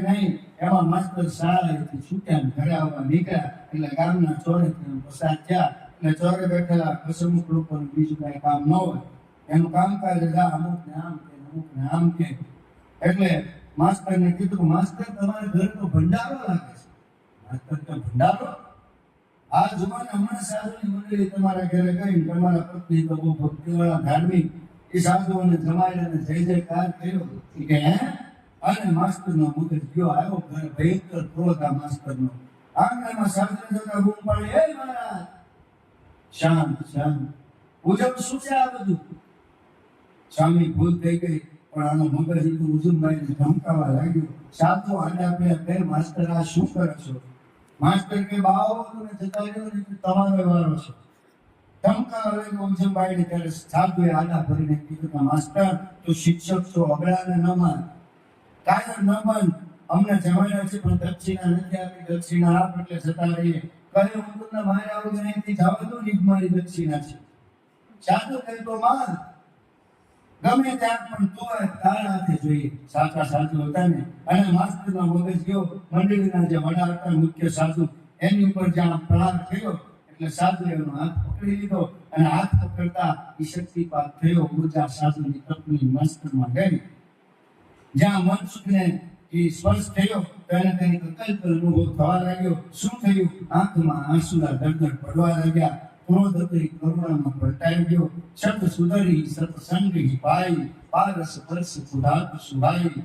નહીં. એમાં માસ્તર શાળાએથી છૂટ્યા ને ઘરે આવવા નીકળ્યા એટલે ગામના ચોરે પસાર થયા. એટલે ચોરે બેઠેલા હસમુખ લોકોને બીજું કઈ કામ ન હોય, એનું કામકાજ અમુક ને આમ કે અમુક ને આમ કે. એટલે માસ્તરને કીધું, માસ્તર તમારે ઘરે તો ભંડારો લાગે છે. માસ્તર તો ભંડારો? આ જુવાને હમણાં સાધુની મંડળી તમારા ઘરે ગઈ, તમારા પત્ની તો બહુ ભક્તિવાળા ધાર્મિક એ સાધુઓને જમાડીને જય જયકાર કર્યો કે હે. અને માસ્તરનો મગજ ગયો આવ્યો ઘરે, ભયંકર ક્રોધ આ માસ્તરનો. આંગણામાં સાધુને જતા બૂમ પાડી, હે મહારાજ શાંત શાંત, ઉજમ શું છે આ બધું? સ્વામી ભૂલ થઈ ગઈ, પણ આનો મગજ એટલું ઉજુમભાઈને ધમકાવા લાગ્યો. સાધુ આડા પે ફેર માસ્તર આ શું કરો છો? માસ્તર કે બાવો તમે જતા રહ્યો ને તમારો વારો છે. ધમકાવા લાગ્યો ઉજુમભાઈને. ત્યારે સાધુએ આડા ભરીને કીધું, માસ્તર તું શિક્ષક છો, અગડાને ન માન, કાયર ન બન. અમને જમાડ્યા છે પણ દક્ષિણા નથી આપી, દક્ષિણા આપ એટલે જતા રહીએ. કહે હું મારે આવું અહીંથી જવા દો ને, મારી દક્ષિણા છે. સાધુ કહે તો માન, ગમે ત્યાં પણ તોય તારા હાથે જોઈએ. સાચા સાધુ હતા ને. અને માસ્તરનો મગજ ગયો મંડળીના જે વડા હતા મુખ્ય સાધુ, એની ઉપર જ્યાં પ્રહાર થયો એટલે સાધુએ એનો હાથ પકડી લીધો. અને હાથ પકડતા એ શક્તિપાત થયો. ઉર્જા સાધુની તપની માસ્તરમાં ગઈ. જ્યાં મનસુખને એ સ્પર્શ થયો તેને કંઈક અકલ્પ અનુભવ થવા લાગ્યો. શું થયું? આંખમાં આંસુડા દરદર પડવા લાગ્યા. ક્રોધ હતી કરુણામાં પલટાઈ ગયો. શબ્દ સુધરી સત્સંગી પાઈ, પારસ પરસ સુધાત સુભાઈ.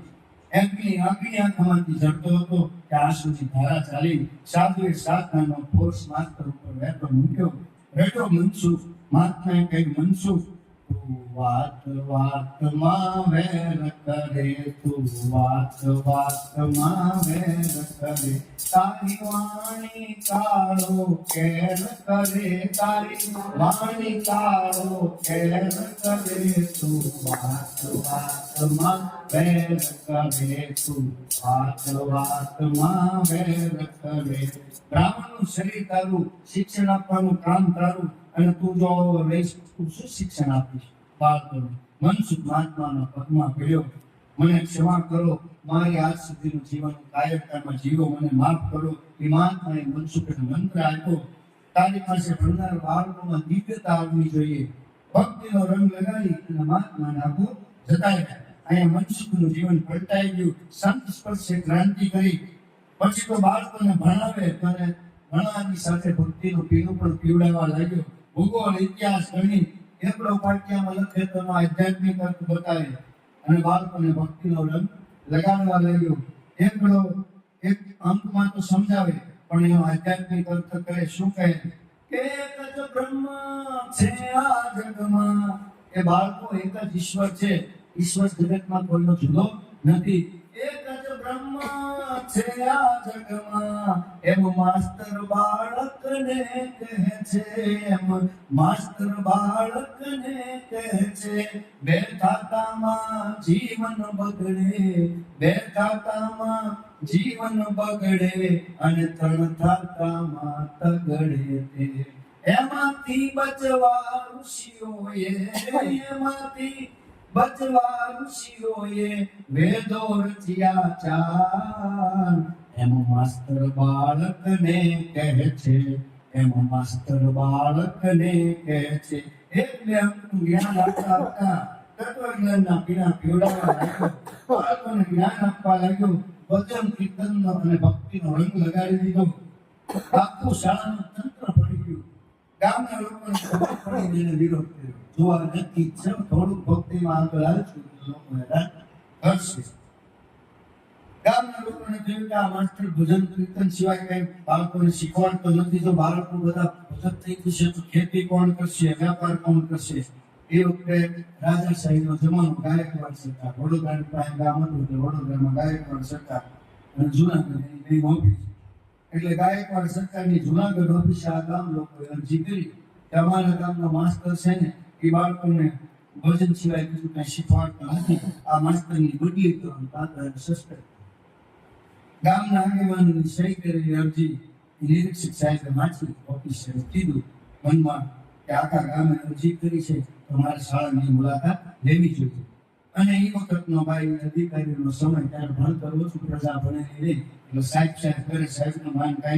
એમની આંખમાંથી ઝરતો હતો કે આંસુની ધારા ચાલી. સાધુએ સાધનાનો ફોર્સ માસ્તર ઉપર વહેતો મૂક્યો. રેડો મનસુખ, મહાત્માએ કહ્યું, મનસુખ તું વાત વાતમાં વેર કરે, તું વાત વાતમાં વેર કરે. તારી વાણી કાળો કેર કરે, તારી વાણી કાળો કેર કરે. તું વાત વાતમાં વેર કરે, તું વાત વાતમાં વેર કરે. બ્રાહ્મણનું શરીર તારું, શિક્ષણ આપવાનું કામ તારું, અને તું જો રહીશ તું શું શિક્ષણ આપીશ બાળકોને? મનસુખ મહાત્માના પગમાં પડ્યો, મને ક્ષમા કરો, મારી આજ સુધીનું જીવન કાયરતામાં જીવો, મને માફ કરો. એ મહાત્માએ મનસુખને મંત્ર આપ્યો, તારી પાસે ભણનાર બાળકોમાં દિવ્યતા આવવી જોઈએ. ભક્તિનો રંગ લગાડી અને મહાત્માને આપો જતા રહ્યા. અહીંયા મનસુખનું જીવન પલટાઈ ગયું. સંત સ્પર્શે ક્રાંતિ કરી. પછી તો બાળકોને ભણાવે તો ભણવાની સાથે ભક્તિનું પીણું પણ પીવડાવવા લાગ્યો. ભૂગોળ, ઇતિહાસ, ગણિત એકડો પાઠ્યમાં લખે તો આધ્યાત્મિક અર્થ બતાવે અને બાળકોને ભક્તિનો રંગ લગાડવા લાગ્યો. એકડો એક અંકમાં તો સમજાવે પણ એનો આધ્યાત્મિક અર્થ કરે. શું કહે કે એક જ બ્રહ્મ છે આ જગમાં. એ બાળકો એક જ ઈશ્વર છે, ઈશ્વર જગતમાં કોઈનો જુદો નથી. એક જ બ્રહ્મ છે આ જગમાં, એમ માસ્તર બાળકને કહે છે, એમ માસ્તર બાળકને કહે છે. બે ખાતામાં જીવન બગડે, બે ખાતામાં જીવન બગડે, અને ત્રણ ખાતામાં તગડે તે. એમાંથી બચવા ઋષિઓએ, એમાંથી બચવા ઋષિઓએ વેદો રચ્યા ચાર. એમ માસ્તર બાળકને કહે છે, એમ માસ્તર બાળકને કહે છે. એટલે અંકનું જ્ઞાન આપતા હતા તત્વજ્ઞાનના પીણા પીવડાવવા લાગ્યો. બાળકોને જ્ઞાન આપવા લાગ્યો. ભજન કીર્તનનો અને ભક્તિનો રંગ લગાડી દીધો. આખું શાળાનું તંત્ર પડી ગયું. ગામના લોકોને ખબર પડી એને વિરોધ કર્યો. જોવા નક્કી છે થોડુંક ભક્તિમાં આગળ આવશું લોકો હેરાન કરશે. ગામના લોકોને કહ્યું કે આ માસ્ટર ભજન કીર્તન સિવાય કઈ બાળકોને શીખવાડતો નથી. જો બાળકો બધા ભજન થઈ જશે તો ખેતી કોણ કરશે, વ્યાપાર કોણ કરશે? એ વખતે રાજાશાહીનો જમાનો, ગાયકવાડ સરકાર. વડોદરાની પાસે ગામ હતું એટલે વડોદરામાં ગાયકવાડ સરકાર અને જૂનાગઢની બે ઓફિસ. એટલે ગાયકવાડ સરકારની જૂનાગઢ ઓફિસે આ ગામ લોકોએ અરજી કરી કે અમારા ગામના માસ્ટર છે ને એ બાળકોને ભજન સિવાય બીજું કઈ શીખવાડતા નથી, આ માસ્ટરની બદલી કરવાનું કાંતો સસ્પેન્ડ. ગામના આગેવાનોની સહી કરેલી અરજી નિરીક્ષક સાહેબે વાંચી ઓફિસરે કીધું મનમાં કે આખા ગામે અરજી કરી છે તો મારે શાળાની મુલાકાત લેવી જોઈએ. અને એ વખતનો ભાઈ અધિકારીનો સમય ત્યારે ભણતર ઓછું, પ્રજા ભણેલી નહીં, એટલે સાહેબ કરે, સાહેબનું માન કાંઈ